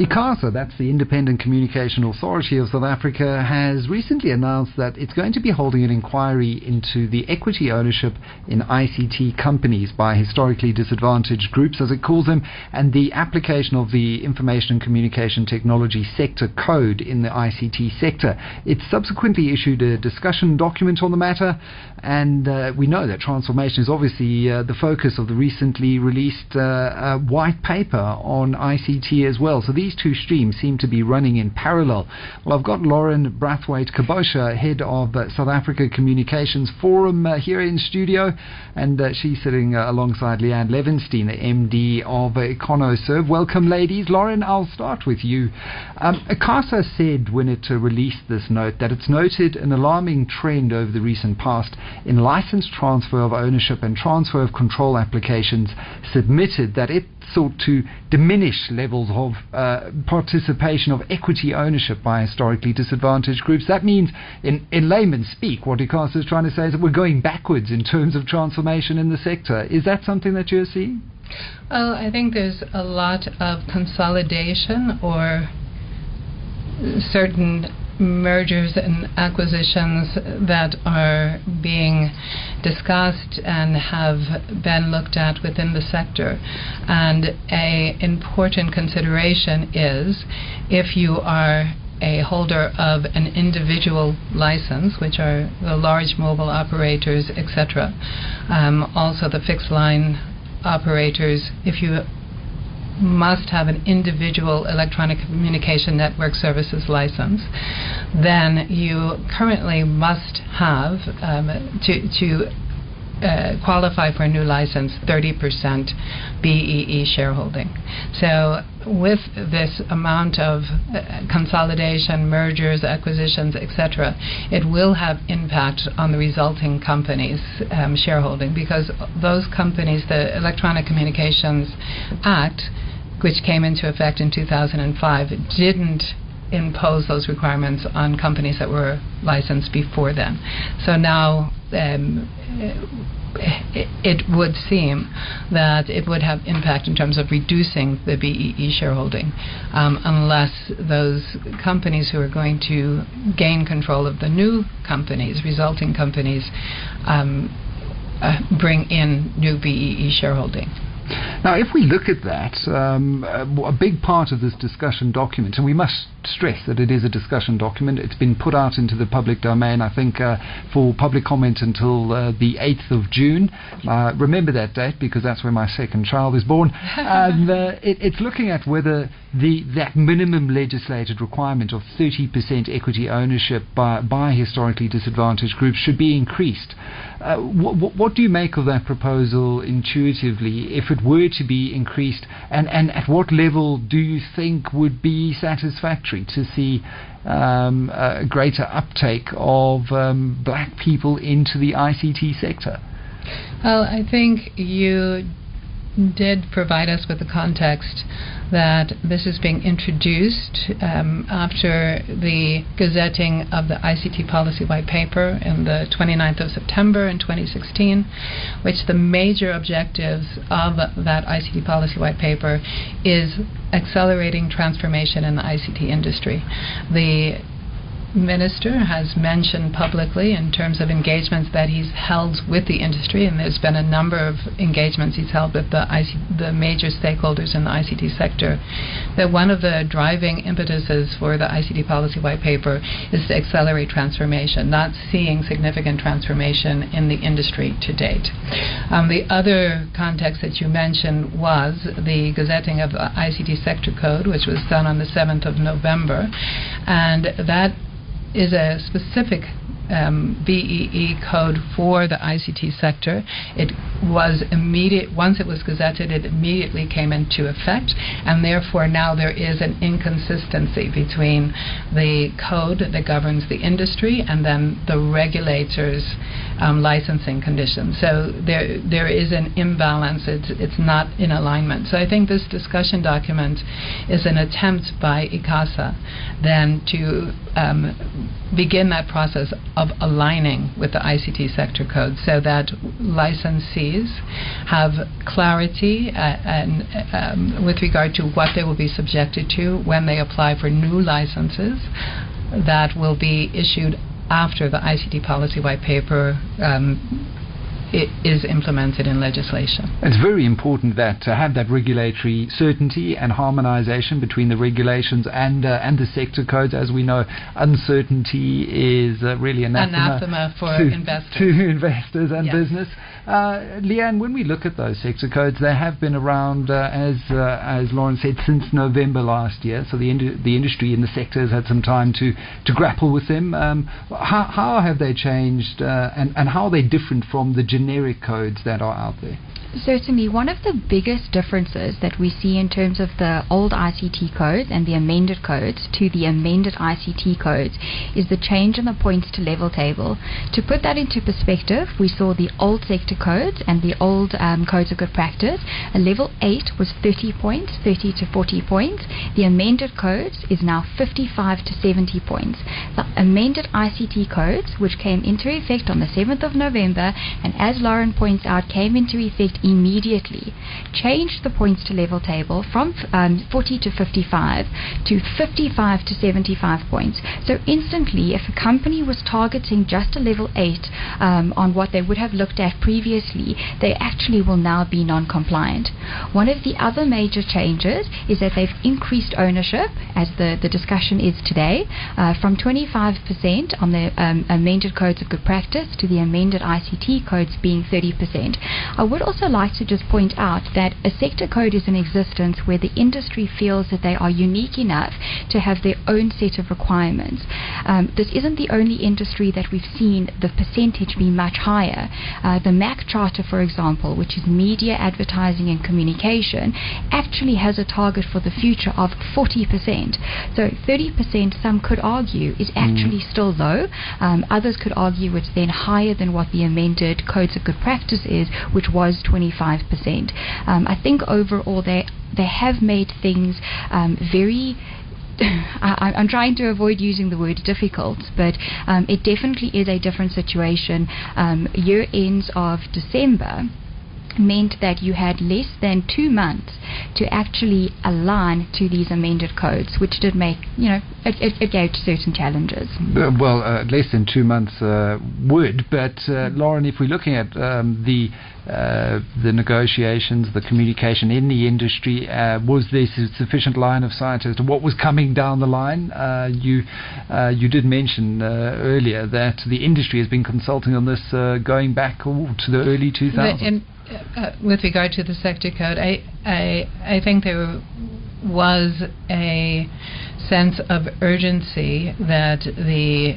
ICASA, that's the Independent Communication Authority of South Africa, has recently announced that it's going to be holding an inquiry into the equity ownership in ICT companies by historically disadvantaged groups, as it calls them, and the application of the Information and Communication Technology Sector Code in the ICT sector. It subsequently issued a discussion document on the matter, and we know that transformation is obviously the focus of the recently released white paper on ICT as well. So these two streams seem to be running in parallel. Well, I've got Loren Braithwaite-Kabosha, head of South Africa Communications Forum, here in studio, and she's sitting alongside Lianne Levenstein, the MD of EconoServ. Welcome, ladies. Loren, I'll start with you. ICASA said when it released this note that it's noted an alarming trend over the recent past in license transfer of ownership and transfer of control applications submitted, that it sought to diminish levels of participation of equity ownership by historically disadvantaged groups. That means, in layman's speak, what ICASA is trying to say is that we're going backwards in terms of transformation in the sector. Is that something that you're seeing? Well, I think there's a lot of consolidation or certain mergers and acquisitions that are being discussed and have been looked at within the sector. And an important consideration is, if you are a holder of an individual license, which are the large mobile operators, etc., also the fixed line operators, if you must have an individual electronic communication network services license, then you currently must have to qualify for a new license 30% BEE shareholding. So with this amount of consolidation, mergers, acquisitions, etc., it will have impact on the resulting companies' shareholding, because those companies, the Electronic Communications Act, which came into effect in 2005, didn't impose those requirements on companies that were licensed before then. So now it would seem that it would have impact in terms of reducing the BEE shareholding, unless those companies who are going to gain control of the new companies, resulting companies, bring in new BEE shareholding. Now, if we look at that, a big part of this discussion document, and we must stress that it is a discussion document, it's been put out into the public domain, I think, for public comment until the 8th of June. Remember that date, because that's when my second child is born. And it's looking at whether that minimum legislated requirement of 30% equity ownership by historically disadvantaged groups should be increased. What do you make of that proposal intuitively, if it were to be increased, and at what level do you think would be satisfactory to see a greater uptake of black people into the ICT sector? Well, I think you did provide us with the context that this is being introduced after the gazetting of the ICT policy white paper in the 29th of September in 2016, which the major objectives of that ICT policy white paper is accelerating transformation in the ICT industry. The Minister has mentioned publicly, in terms of engagements that he's held with the industry, and there's been a number of engagements he's held with the major stakeholders in the ICT sector, that one of the driving impetuses for the ICT policy white paper is to accelerate transformation, not seeing significant transformation in the industry to date. The other context that you mentioned was the gazetting of the ICT sector code, which was done on the 7th of November, and that is a specific BEE code for the ICT sector. It was immediate. Once it was gazetted, it immediately came into effect, and therefore now there is an inconsistency between the code that governs the industry and then the regulators' licensing conditions. So there is an imbalance. It's not in alignment. So I think this discussion document is an attempt by ICASA then to begin that process of aligning with the ICT sector code so that licensees have clarity and with regard to what they will be subjected to when they apply for new licenses that will be issued after the ICT policy white paper it is implemented in legislation. It's very important that to have that regulatory certainty and harmonization between the regulations and the sector codes. As we know, uncertainty is really anathema for investors. To investors and business. Lianne, when we look at those sector codes, they have been around, as Loren said, since November last year. So the industry in the sector has had some time to grapple with them. How have they changed, and how are they different from the generic codes that are out there? Certainly, one of the biggest differences that we see in terms of the old ICT codes and the amended codes to the amended ICT codes is the change in the points to level table. To put that into perspective, we saw the old sector codes and the old codes of good practice. A level 8 was 30 points, 30 to 40 points. The amended codes is now 55 to 70 points. The amended ICT codes, which came into effect on the 7th of November, and as Loren points out, came into effect immediately, changed the points to level table from 40 to 55 to 55 to 75 points. So instantly, if a company was targeting just a level 8 on what they would have looked at previously, they actually will now be non-compliant. One of the other major changes is that they've increased ownership, as the discussion is today, from 25% on the amended codes of good practice to the amended ICT codes being 30%. I would also like to just point out that a sector code is in existence where the industry feels that they are unique enough to have their own set of requirements. This isn't the only industry that we've seen the percentage be much higher. The MAC Charter, for example, which is media, advertising and communication, actually has a target for the future of 40%. So 30%, some could argue, is actually still low. Others could argue it's then higher than what the amended codes of good practice is, which was 25%. I think overall they have made things very I'm trying to avoid using the word difficult, but it definitely is a different situation. Year ends of December meant that you had less than 2 months to actually align to these amended codes, which did make, it gave certain challenges. Less than 2 months would, but Loren, if we're looking at the negotiations, the communication in the industry, was there sufficient line of sight as to what was coming down the line? You did mention earlier that the industry has been consulting on this going back to the early 2000s. With regard to the sector code, I think there was a sense of urgency that the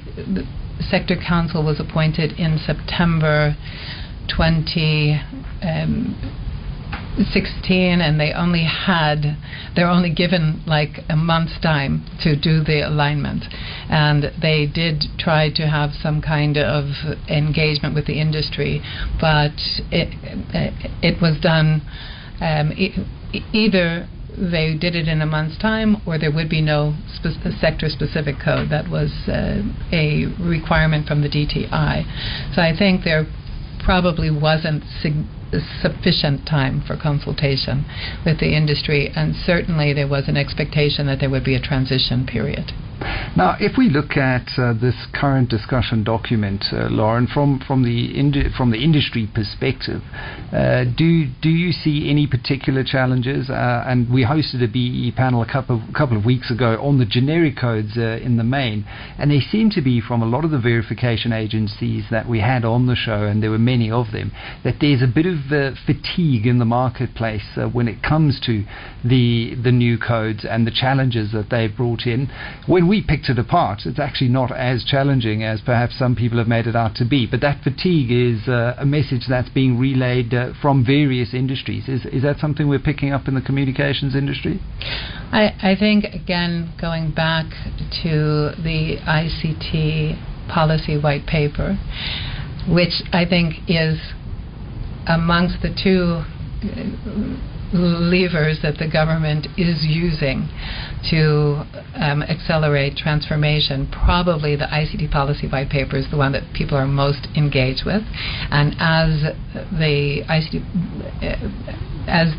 sector council was appointed in September 2016, and they're only given like a month's time to do the alignment, and they did try to have some kind of engagement with the industry, but it was done either they did it in a month's time, or there would be no sector-specific code. That was a requirement from the DTI. So I think there probably wasn't sufficient time for consultation with the industry, and certainly there was an expectation that there would be a transition period. Now, if we look at this current discussion document, Loren, from the industry perspective, do you see any particular challenges? And we hosted a BE panel a couple of weeks ago on the generic codes in the main, and they seem to be, from a lot of the verification agencies that we had on the show, and there were many of them, that there's a bit of fatigue in the marketplace when it comes to the new codes and the challenges that they've brought in. When we picked it apart, it's actually not as challenging as perhaps some people have made it out to be, but that fatigue is a message that's being relayed from various industries. Is that something we're picking up in the communications industry? I think, again, going back to the ICT policy white paper, which I think is amongst the two levers that the government is using to accelerate transformation, probably the ICT policy white paper is the one that people are most engaged with. And as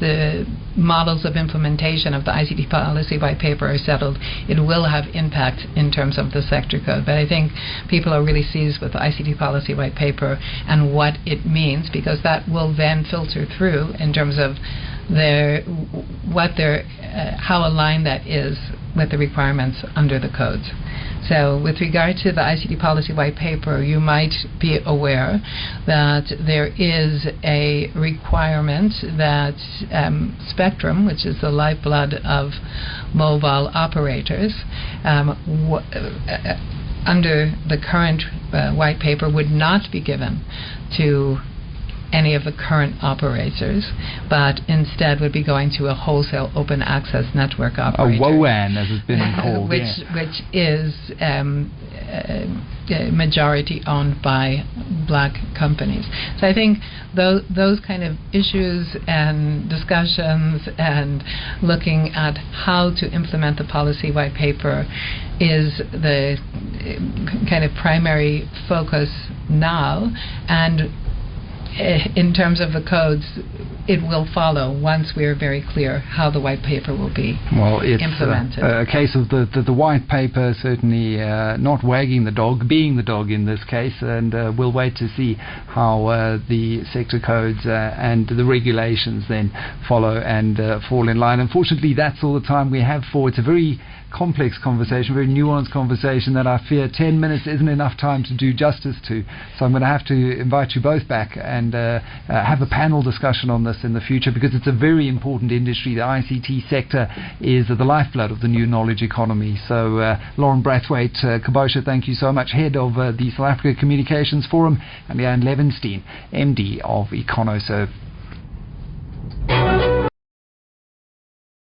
the models of implementation of the ICT policy white paper are settled, it will have impact in terms of the sector code. But I think people are really seized with the ICT policy white paper and what it means, because that will then filter through in terms of how aligned that is with the requirements under the codes. So with regard to the ICT policy white paper, you might be aware that there is a requirement that spectrum, which is the lifeblood of mobile operators, under the current white paper would not be given to any of the current operators, but instead would be going to a wholesale open access network operator. A WOAN, as it's been called. which is majority owned by black companies. So I think those kind of issues and discussions and looking at how to implement the policy white paper is the kind of primary focus now. And in terms of the codes, it will follow once we are very clear how the white paper will be implemented. A case of the white paper certainly not wagging the dog, being the dog in this case, and we'll wait to see how the sector codes and the regulations then follow and fall in line. Unfortunately, that's all the time we have for. It's a very complex conversation, very nuanced conversation that I fear 10 minutes isn't enough time to do justice to. So I'm going to have to invite you both back and have a panel discussion on this in the future, because it's a very important industry. The ICT sector is the lifeblood of the new knowledge economy. So Loren Braithwaite-Kabosha, thank you so much, head of the South Africa Communications Forum, and Lianne Levenstein, MD of EconoServ.